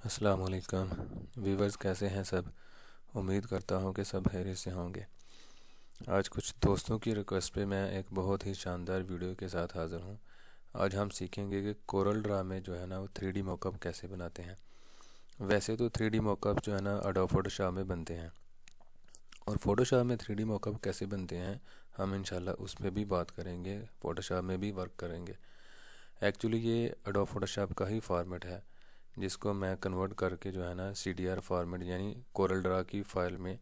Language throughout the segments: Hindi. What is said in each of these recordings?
अस्सलाम वालेकुम व्यूवर्स, कैसे हैं सब। उम्मीद करता हूं कि सब खैरियत से होंगे। आज कुछ दोस्तों की रिक्वेस्ट पे मैं एक बहुत ही शानदार वीडियो के साथ हाज़िर हूं। आज हम सीखेंगे कि कोरल ड्रा में जो है ना वो 3D मॉकअप कैसे बनाते हैं। वैसे तो 3D मॉकअप जो है ना एडोब फोटोशॉप में बनते हैं, और फोटोशॉप में 3D मॉकअप कैसे बनते हैं हम इंशाल्लाह उस पर भी बात करेंगे, फोटोशॉप में भी वर्क करेंगे। एक्चुअली ये एडोब फोटोशॉप का ही फॉर्मेट है जिसको मैं कन्वर्ट करके जो है ना CDR फॉर्मेट यानी कोरल ड्रा की फ़ाइल में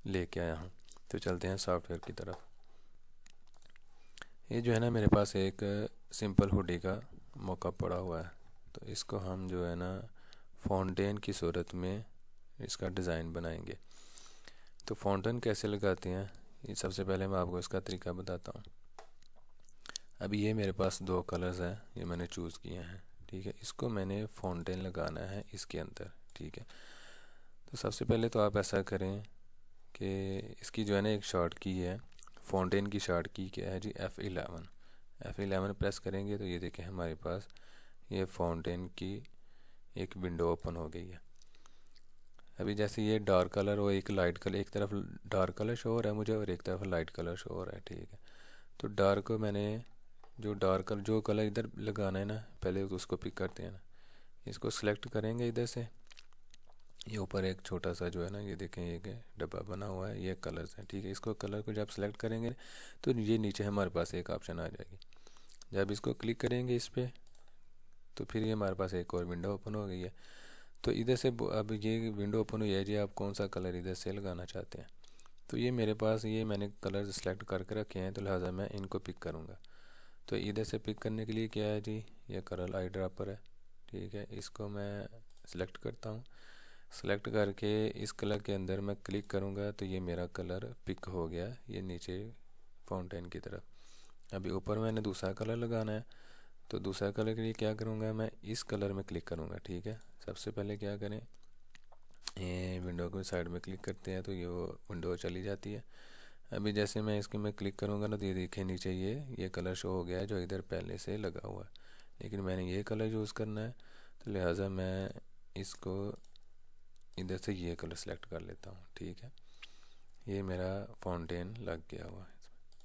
लेके आया हूँ। तो चलते हैं सॉफ्टवेयर की तरफ। ये जो है ना मेरे पास एक सिंपल हुडी का मॉकअप पड़ा हुआ है, तो इसको हम जो है ना फाउंटेन की सूरत में इसका डिज़ाइन बनाएंगे। तो फाउंटेन कैसे लगाते हैं ये सबसे पहले मैं आपको इसका तरीका बताता हूँ। अभी ये मेरे पास दो कलर्स हैं, ये मैंने चूज़ किए हैं। ठीक है, इसको मैंने फाउंटेन लगाना है इसके अंदर। ठीक है, तो सबसे पहले तो आप ऐसा करें कि इसकी जो है ना एक शॉर्ट की है, फाउंटेन की शॉर्ट की क्या है जी, F11 प्रेस करेंगे तो ये देखें हमारे पास ये फाउंटेन की एक विंडो ओपन हो गई है। अभी जैसे ये डार्क कलर और एक लाइट कलर, एक तरफ डार्क कलर शो हो रहा है मुझे और एक तरफ लाइट कलर शो हो रहा है। ठीक है, तो डार्क को मैंने जो कलर इधर लगाना है ना, पहले तो उसको पिक करते हैं ना, इसको सिलेक्ट करेंगे इधर से। ये ऊपर एक छोटा सा जो है ना, ये देखें ये डब्बा बना हुआ है, ये कलर्स हैं। ठीक है, इसको कलर को जब सेलेक्ट करेंगे तो ये नीचे हमारे पास एक ऑप्शन आ जाएगी। जब इसको क्लिक करेंगे इस पर तो फिर ये हमारे पास एक और विंडो ओपन हो गई है। तो इधर से अब ये विंडो ओपन हुई है जी, आप कौन सा कलर इधर से लगाना चाहते हैं। तो ये मेरे पास ये मैंने कलर सेलेक्ट करके रखे हैं, तो लिहाजा मैं इनको पिक करूँगा। तो इधर से पिक करने के लिए क्या है जी, ये कलर आई ड्रॉपर है। ठीक है, इसको मैं सिलेक्ट करता हूँ। सेलेक्ट करके इस कलर के अंदर मैं क्लिक करूँगा तो ये मेरा कलर पिक हो गया ये नीचे फाउंटेन की तरफ। अभी ऊपर मैंने दूसरा कलर लगाना है, तो दूसरा कलर के लिए क्या करूँगा, मैं इस कलर में क्लिक करूँगा। ठीक है, सबसे पहले क्या करें, ये विंडो को साइड में क्लिक करते हैं तो ये वो विंडो चली जाती है। अभी जैसे मैं इसके में क्लिक करूँगा ना तो ये देखें नीचे ये कलर शो हो गया है जो इधर पहले से लगा हुआ है, लेकिन मैंने ये कलर यूज़ करना है तो लिहाजा मैं इसको इधर से ये कलर सेलेक्ट कर लेता हूँ। ठीक है, ये मेरा फाउंटेन लग गया हुआ है,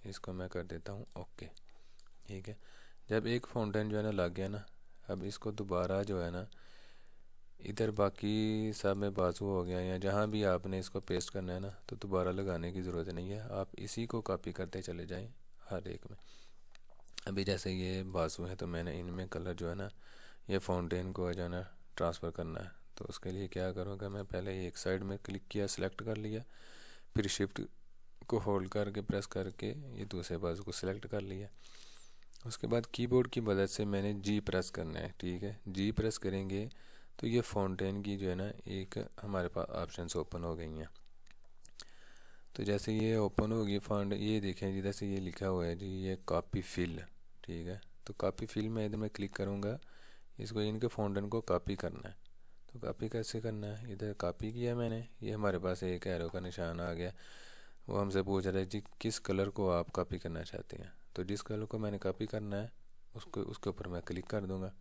इसको मैं कर देता हूँ ओके। ठीक है, जब एक फाउंटेन जो है ना लग गया ना, अब इसको दोबारा जो है ना इधर बाकी सब में बाजू हो गया या जहाँ भी आपने इसको पेस्ट करना है ना, तो दोबारा लगाने की ज़रूरत नहीं है, आप इसी को कॉपी करते चले जाएं हर एक में। अभी जैसे ये बाजू है तो मैंने इनमें कलर जो है ना ये फाउंटेन को जो है ना ट्रांसफ़र करना है। तो उसके लिए क्या करूँगा, मैं पहले एक साइड में क्लिक किया, सिलेक्ट कर लिया, फिर शिफ्ट को होल्ड करके प्रेस करके ये दूसरे बाजू को सिलेक्ट कर लिया। उसके बाद कीबोर्ड की मदद से मैंने जी प्रेस करना है। ठीक है, जी प्रेस करेंगे तो ये फाउंटेन की जो है ना एक हमारे पास ऑप्शंस ओपन हो गई हैं। तो जैसे ये ओपन होगी फाउंड, ये देखें जिधर से ये लिखा हुआ है जी, ये कॉपी फिल। ठीक है, तो कॉपी फिल में इधर मैं क्लिक करूँगा, इसको इनके फाउंटेन को कॉपी करना है। तो कॉपी कैसे करना है, इधर कॉपी किया मैंने, ये हमारे पास एक एरो का निशान आ गया। वो हमसे पूछ रहा है जी किस कलर को आप कॉपी करना चाहते हैं। तो जिस कलर को मैंने कॉपी करना है उसको उसके ऊपर मैं क्लिक कर दूंगा।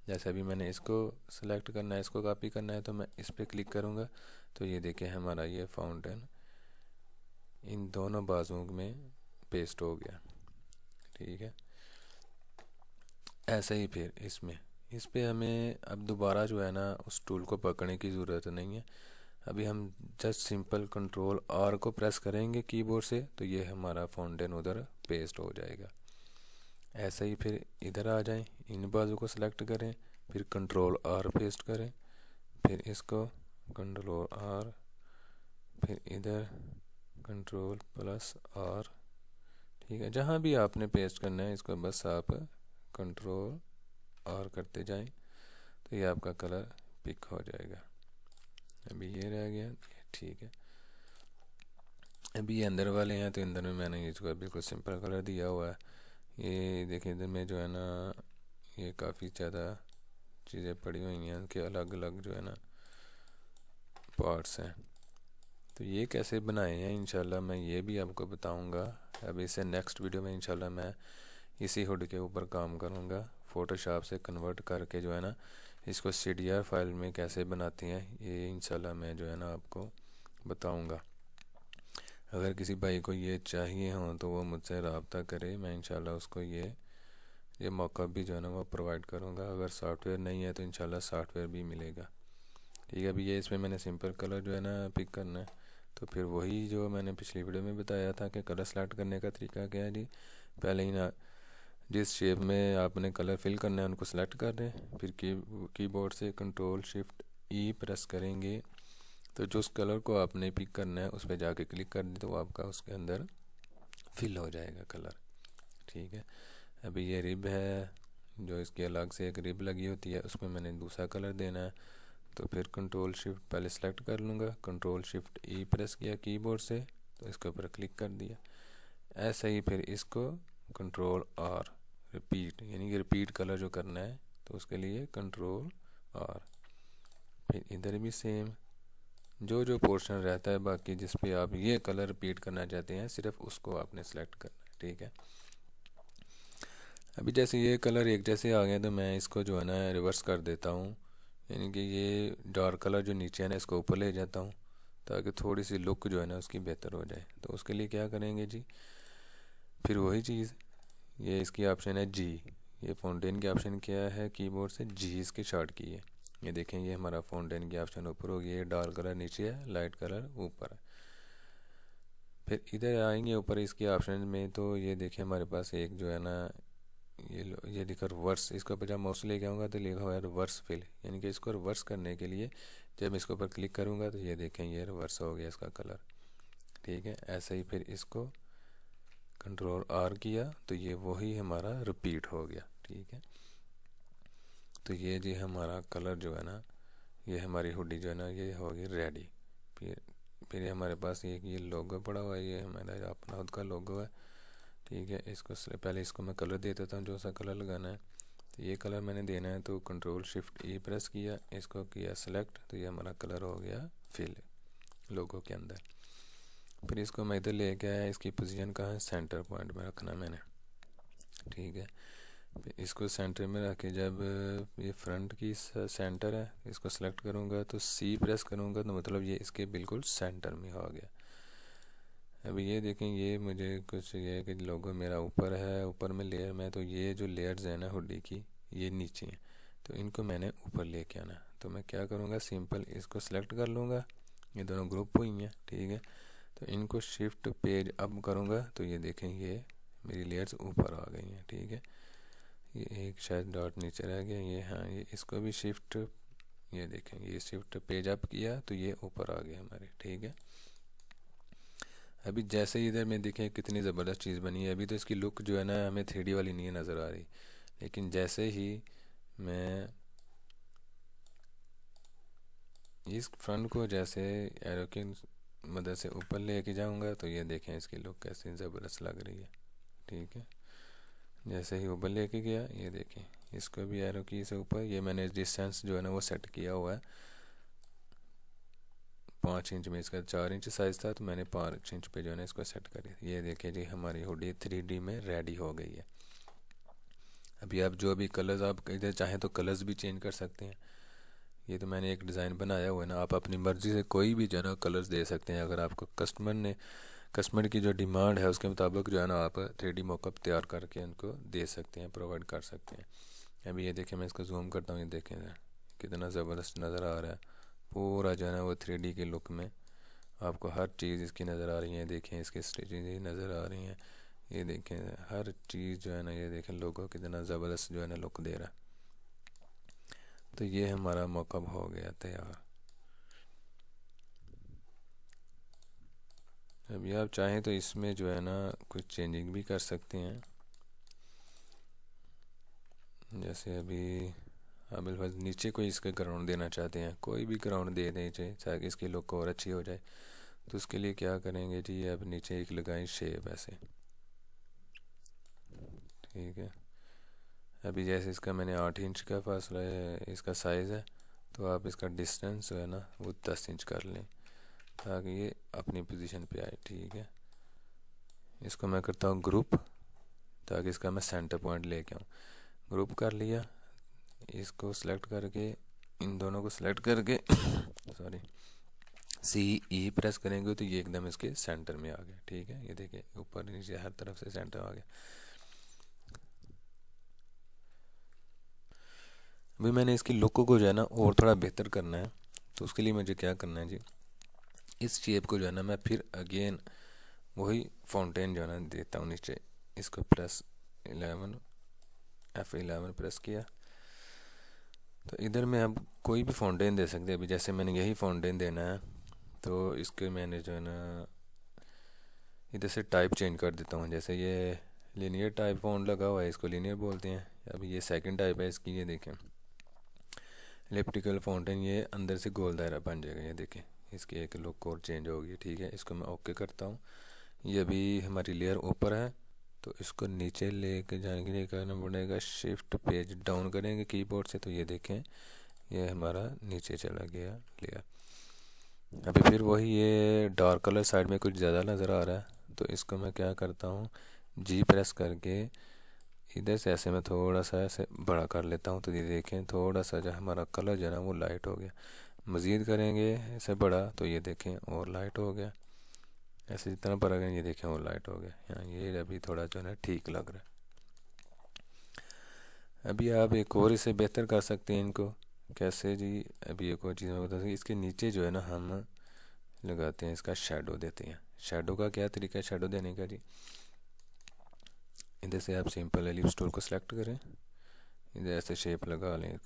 जैसे अभी मैंने इसको सेलेक्ट करना है, इसको कॉपी करना है, तो मैं इस पर क्लिक करूँगा तो ये देखें हमारा ये फाउंटेन इन दोनों बाजुओं में पेस्ट हो गया। ठीक है, ऐसे ही फिर इस पे हमें अब दोबारा जो है ना उस टूल को पकड़ने की ज़रूरत नहीं है। अभी हम जस्ट सिंपल कंट्रोल आर को प्रेस करेंगे कीबोर्ड से तो ये हमारा फाउंटेन उधर पेस्ट हो जाएगा। ऐसे ही फिर इधर आ जाएं, इन बाजू को सिलेक्ट करें, फिर कंट्रोल आर पेस्ट करें, फिर इसको कंट्रोल आर, फिर इधर कंट्रोल प्लस आर। ठीक है, जहाँ भी आपने पेस्ट करना है इसको बस आप कंट्रोल आर करते जाएं तो ये आपका कलर पिक हो जाएगा। अभी ये रह गया। ठीक है, अभी ये अंदर वाले हैं तो अंदर में मैंने इसको बिल्कुल सिंपल कलर दिया हुआ है। ये देखिए इधर में जो है ना ये काफ़ी ज़्यादा चीज़ें पड़ी हुई हैं कि अलग अलग जो है ना पार्ट्स हैं। तो ये कैसे बनाए हैं इंशाल्लाह मैं ये भी आपको बताऊंगा। अब इसे नेक्स्ट वीडियो में इंशाल्लाह मैं इसी हुड के ऊपर काम करूंगा, फ़ोटोशॉप से कन्वर्ट करके जो है ना इसको CDR फाइल में कैसे बनाते हैं ये इंशाल्लाह मैं जो है ना आपको बताऊंगा। अगर किसी भाई को ये चाहिए हो तो वो मुझसे रब्ता करे, मैं इंशाल्लाह उसको ये मौका भी जो है ना वो प्रोवाइड करूँगा। अगर सॉफ्टवेयर नहीं है तो इंशाल्लाह सॉफ्टवेयर भी मिलेगा। ठीक है, अभी ये इसमें मैंने सिंपल कलर जो है ना पिक करना है। तो फिर वही जो मैंने पिछली वीडियो में बताया था कि कलर सेलेक्ट करने का तरीका क्या है जी। पहले ही ना जिस शेप में आपने कलर फिल करना है उनको सेलेक्ट कर दें, फिर कीबोर्ड से Ctrl+Shift+E प्रेस करेंगे तो जो उस कलर को आपने पिक करना है उस पर जाके क्लिक कर दें तो आपका उसके अंदर फिल हो जाएगा कलर। ठीक है, अभी ये रिब है जो इसकी अलग से एक रिब लगी होती है, उसमें मैंने दूसरा कलर देना है। तो फिर Ctrl+Shift पहले सेलेक्ट कर लूँगा, Ctrl+Shift+E प्रेस किया कीबोर्ड से तो इसके ऊपर क्लिक कर दिया। ऐसे ही फिर इसको Ctrl+R रिपीट, यानी कि रिपीट कलर जो करना है तो उसके लिए Ctrl+R। फिर इधर भी सेम जो जो पोर्शन रहता है बाकी जिस पे आप ये कलर रिपीट करना चाहते हैं सिर्फ उसको आपने सेलेक्ट करना है। ठीक है, अभी जैसे ये कलर एक जैसे आ गए तो मैं इसको जो है ना रिवर्स कर देता हूँ, यानी कि ये डार्क कलर जो नीचे है ना इसको ऊपर ले जाता हूँ ताकि थोड़ी सी लुक जो है ना उसकी बेहतर हो जाए। तो उसके लिए क्या करेंगे जी, फिर वही चीज़, ये इसकी ऑप्शन है जी, ये फाउंटेन की ऑप्शन क्या है कीबोर्ड से जी इसकी शॉर्ट की है। ये देखें ये हमारा फाउंटेन की ऑप्शन ऊपर हो गई है, डार्क कलर नीचे है, लाइट कलर ऊपर है। फिर इधर आएंगे ऊपर इसकी ऑप्शन में तो ये देखें हमारे पास एक जो है ना ये लिखा रिवर्स, इसके ऊपर जब माउस लेके आऊँगा तो लिखा हुआ है रिवर्स फिल, यानी कि इसको रिवर्स करने के लिए जब इसके ऊपर क्लिक करूँगा तो ये देखें ये रिवर्स हो गया इसका कलर। ठीक है, ऐसे ही फिर इसको Ctrl+R किया तो ये वही हमारा रिपीट हो गया। ठीक है, तो ये जी हमारा कलर जो है ना ये हमारी हुडी जो है ना ये होगी रेडी। फिर हमारे पास ये लोगो पड़ा हुआ है, ये हमारा अपना खुद का लोगो है। ठीक है, इसको पहले इसको मैं कलर दे देता हूँ जो सा कलर लगाना है। तो ये कलर मैंने देना है तो Ctrl+Shift+E प्रेस किया, इसको किया सेलेक्ट तो ये हमारा कलर हो गया फिल लोगो के अंदर। फिर इसको मैं इधर लेके आया, इसकी पोजीशन कहाँ है, सेंटर पॉइंट में रखना मैंने। ठीक है, फिर इसको सेंटर में रख के जब ये फ्रंट की सेंटर है इसको सेलेक्ट करूँगा तो C प्रेस करूँगा तो मतलब ये इसके बिल्कुल सेंटर में हो गया। अभी ये देखें ये मुझे कुछ ये कि लोगो मेरा ऊपर है, ऊपर में लेयर में, तो ये जो लेयर्स है ना हुडी की ये नीचे हैं तो इनको मैंने ऊपर लेके आना। तो मैं क्या करूँगा सिंपल इसको सेलेक्ट कर लूँगा, ये दोनों ग्रुप हुई हैं। ठीक है, तो इनको शिफ्ट पेज अप करूँगा तो ये देखें ये मेरी लेयर्स ऊपर आ गई हैं। ठीक है, ये एक शायद डॉट नीचे रह गया ये, हाँ ये इसको भी शिफ्ट, ये देखें ये शिफ्ट पेज अप किया तो ये ऊपर आ गए हमारे। ठीक है, अभी जैसे ही इधर में देखें कितनी ज़बरदस्त चीज़ बनी है। अभी तो इसकी लुक जो है ना हमें 3D वाली नहीं नज़र आ रही, लेकिन जैसे ही मैं इस फ्रंट को जैसे एरो की मदद से ऊपर लेके जाऊंगा तो ये देखें इसकी लुक कैसी ज़बरदस्त लग रही है। ठीक है, जैसे ही ऊपर लेके गया ये देखें इसको भी एरो की से ऊपर, ये मैंने डिस्टेंस जो है ना वो सेट किया हुआ है 5 इंच में, इसका 4 इंच साइज़ था तो मैंने 5 इंच पे जो है ना इसको सेट करी। ये देखिए जी हमारी हुडी 3D में रेडी हो गई है। अभी आप जो भी कलर्स आप इधर चाहें तो कलर्स भी चेंज कर सकते हैं। ये तो मैंने एक डिज़ाइन बनाया हुआ है ना, आप अपनी मर्ज़ी से कोई भी जो है ना कलर्स दे सकते हैं। अगर आपको कस्टमर की जो डिमांड है उसके मुताबिक जो है ना आप 3D मॉकअप तैयार करके उनको दे सकते हैं, प्रोवाइड कर सकते हैं। अभी ये देखें मैं इसको जूम करता हूँ, ये देखें कितना ज़बरदस्त नज़र आ रहा है, पूरा जो है ना वो 3D के लुक में आपको हर चीज़ इसकी नज़र आ रही है। देखें इसकी स्टिचेज नज़र आ रही हैं, ये देखें हर चीज़ जो है ना, ये देखें लोगो कितना ज़बरदस्त जो है ना लुक दे रहा है। तो ये हमारा मॉकअप हो गया तैयार। अभी आप चाहें तो इसमें जो है ना कुछ चेंजिंग भी कर सकते हैं, जैसे अभी आप बिल्कुल नीचे कोई इसका ग्राउंड देना चाहते हैं, कोई भी ग्राउंड दे दीजिए ताकि इसकी लुक और अच्छी हो जाए। तो उसके लिए क्या करेंगे जी, अब नीचे एक लगाएं शेप ऐसे। ठीक है, अभी जैसे इसका मैंने 8 इंच का फासला है इसका साइज़ है, तो आप इसका डिस्टेंस जो है ना वो 10 इंच कर लें ताकि ये अपनी पोजीशन पे आए। ठीक है, इसको मैं करता हूँ ग्रुप ताकि इसका मैं सेंटर पॉइंट लेके आऊँ। ग्रुप कर लिया इसको सेलेक्ट करके, इन दोनों को सेलेक्ट करके सॉरी सी ई प्रेस करेंगे तो ये एकदम इसके सेंटर में आ गया। ठीक है, ये देखिए ऊपर नीचे हर तरफ से सेंटर आ गया। अभी मैंने इसकी लुक को जो है ना और थोड़ा बेहतर करना है, तो उसके लिए मुझे क्या करना है जी, इस शेप को जो है ना मैं फिर अगेन वही फाउंटेन जो है ना देता हूँ नीचे। इसको प्रेस 11 F11 प्रेस किया, तो इधर में अब कोई भी फाउंटेन दे सकते हैं। अभी जैसे मैंने यही फाउंटेन देना है, तो इसके मैंने जो है ना इधर से टाइप चेंज कर देता हूँ। जैसे ये लीनियर टाइप फाउंट लगा हुआ है, इसको लीनियर बोलते हैं। अभी ये सेकंड टाइप है इसकी, ये देखें इलिप्टिकल फाउंटेन, ये अंदर से गोल दायरा बन जाएगा। ये देखें इसकी एक लुक और चेंज होगी। ठीक है, इसको मैं ओके करता हूँ। ये अभी हमारी लेयर ऊपर है, तो इसको नीचे लेके जाने के लिए करना पड़ेगा शिफ्ट पेज डाउन करेंगे कीबोर्ड से, तो ये देखें ये हमारा नीचे चला गया लेयर। अभी फिर वही ये डार्क कलर साइड में कुछ ज़्यादा नज़र आ रहा है, तो इसको मैं क्या करता हूँ, जी प्रेस करके इधर से ऐसे मैं थोड़ा सा ऐसे बड़ा कर लेता हूँ। तो ये देखें थोड़ा सा जो हमारा कलर जो है ना वो लाइट हो गया। मज़ीद करेंगे ऐसे बड़ा, तो ये देखें और लाइट हो गया। ऐसे जितना बड़ा करें ये देखें और लाइट हो गया। यहाँ ये अभी थोड़ा जो है ना ठीक लग रहा है। अभी आप एक और इसे बेहतर कर सकते हैं इनको। कैसे जी, अभी एक और चीज़ मैं बता सकती, इसके नीचे जो है ना हम लगाते हैं, इसका शेडो देते हैं। शेडो का क्या तरीका है शेडो देने का जी, इधर से आप सिंपल एलिप्स टूल को सिलेक्ट करें, इधर ऐसे शेप लगा लें।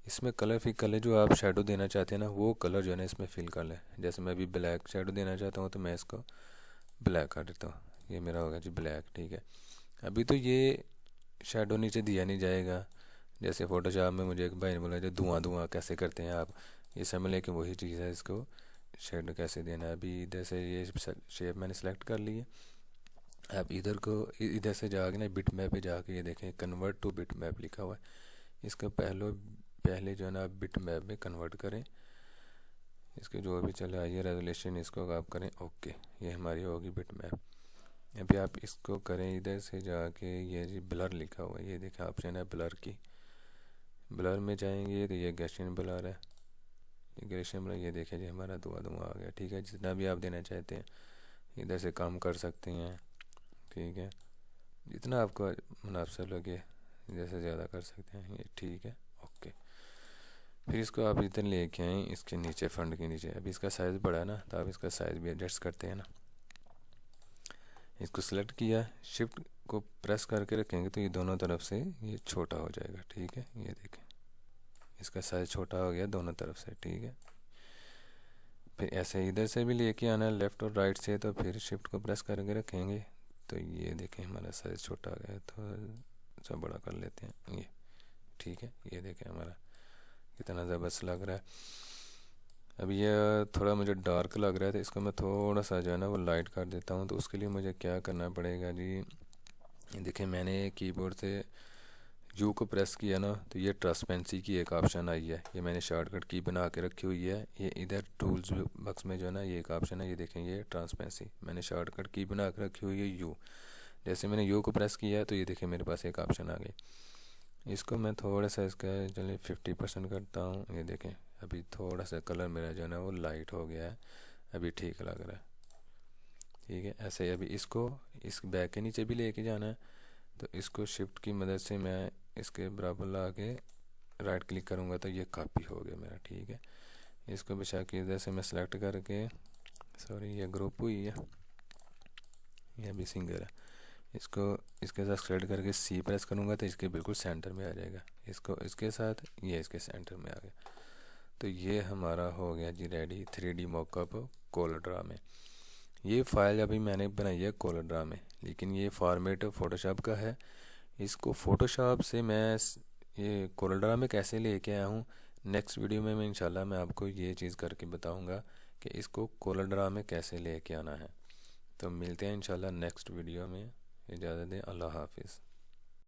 इसमें कलर फिल कर लें, जो आप शेडो देना चाहते हैं ना वो कलर जो है ना इसमें फिल कर लें। जैसे मैं अभी ब्लैक शेडो देना चाहता हूँ, तो मैं इसको ब्लैक कर देता हूँ। ये मेरा होगा जी ब्लैक। ठीक है, अभी तो ये शेडो नीचे दिया नहीं जाएगा। जैसे फ़ोटोशॉप में मुझे एक भाई ने बोला जो धुआं धुआं कैसे करते हैं आप, ये समझ लें कि वही चीज़ है। इसको शेडो कैसे देना है, अभी इधर से ये शेप मैंने सेलेक्ट कर ली है। अब इधर को इधर से जाके ना बिट मैप पे जाके ये देखें कन्वर्ट टू बिट मैप लिखा हुआ है, इसको पहले जो है ना आप बिट मैप में कन्वर्ट करें। इसके जो भी चले आइए रेजोल्यूशन, इसको आप करें ओके, ये हमारी होगी बिट मैप। अभी आप इसको करें इधर से जाके, ये जी ब्लर लिखा हुआ है, ये देखें ऑप्शन है ब्लर की, ब्लर में जाएंगे तो ये गैशियन ब्लर है। ये गैशियन ब्लर, ये देखें जी हमारा धुआं धुआं आ गया। ठीक है, जितना भी आप देना चाहते हैं इधर से कम कर सकते हैं। ठीक है, जितना आपको मुनासिब लगे इधर से ज़्यादा कर सकते हैं ये। ठीक है ओके, फिर इसको आप इधर लेके आएँ इसके नीचे फंड के नीचे। अभी इसका साइज़ बड़ा है ना, तो आप इसका साइज़ भी एडजस्ट करते हैं ना। इसको सेलेक्ट किया, शिफ्ट को प्रेस करके रखेंगे तो ये दोनों तरफ से ये छोटा हो जाएगा। ठीक है, ये देखें इसका साइज़ छोटा हो गया दोनों तरफ से। ठीक है, फिर ऐसे इधर से भी लेके आना है लेफ़्ट और राइट से, तो फिर शिफ्ट को प्रेस करके रखेंगे तो ये देखें हमारा साइज़ छोटा आ गया, तो सब बड़ा कर लेते हैं ये। ठीक है, ये देखें हमारा कितना ज़बरदस्त लग रहा है। अभी ये थोड़ा मुझे डार्क लग रहा है, तो इसको मैं थोड़ा सा जो है ना वो लाइट कर देता हूँ। तो उसके लिए मुझे क्या करना पड़ेगा जी, देखिए मैंने कीबोर्ड से यू को प्रेस किया ना, तो ये ट्रांसपेरेंसी की एक ऑप्शन आई है, ये मैंने शॉर्टकट की बना के रखी हुई है। ये इधर टूल्स बक्स में जो है ना ये एक ऑप्शन है, ये देखें ये ट्रांसपेरेंसी, मैंने शॉर्टकट की बना के रखी हुई है यू। जैसे मैंने यू को प्रेस किया तो ये देखें मेरे पास एक ऑप्शन आ गई। इसको मैं थोड़ा सा इसका चलिए 50% करता हूँ। ये देखें अभी थोड़ा सा कलर मेरा जो है ना वो लाइट हो गया है, अभी ठीक लग रहा है। ठीक है, ऐसे अभी इसको इस बैक के नीचे भी लेके जाना है, तो इसको शिफ्ट की मदद से मैं इसके बराबर ला के राइट क्लिक करूँगा तो ये कॉपी हो गया मेरा। ठीक है, इसको बिछा के इधर से मैं सेलेक्ट करके, सॉरी ये ग्रुप हुई है, ये अभी सिंगल है, इसको इसके साथ सेलेक्ट करके सी प्रेस करूँगा तो इसके बिल्कुल सेंटर में आ जाएगा। इसको इसके साथ ये इसके सेंटर में आ गया, तो ये हमारा हो गया जी रेडी 3D मॉकअप कोलोड्रा में। ये फाइल अभी मैंने बनाई है कोलोड्रा में, लेकिन ये फॉर्मेट फ़ोटोशॉप का है। इसको फ़ोटोशॉप से मैं ये कोलोड्रा में कैसे लेके आया हूँ, नेक्स्ट वीडियो में मैं इंशाल्लाह मैं आपको ये चीज़ करके बताऊँगा कि इसको कोलोड्रा में कैसे लेके आना है। तो मिलते हैं इंशाल्लाह नेक्स्ट वीडियो में। इजाज़त दें, अल्लाह हाफिज़।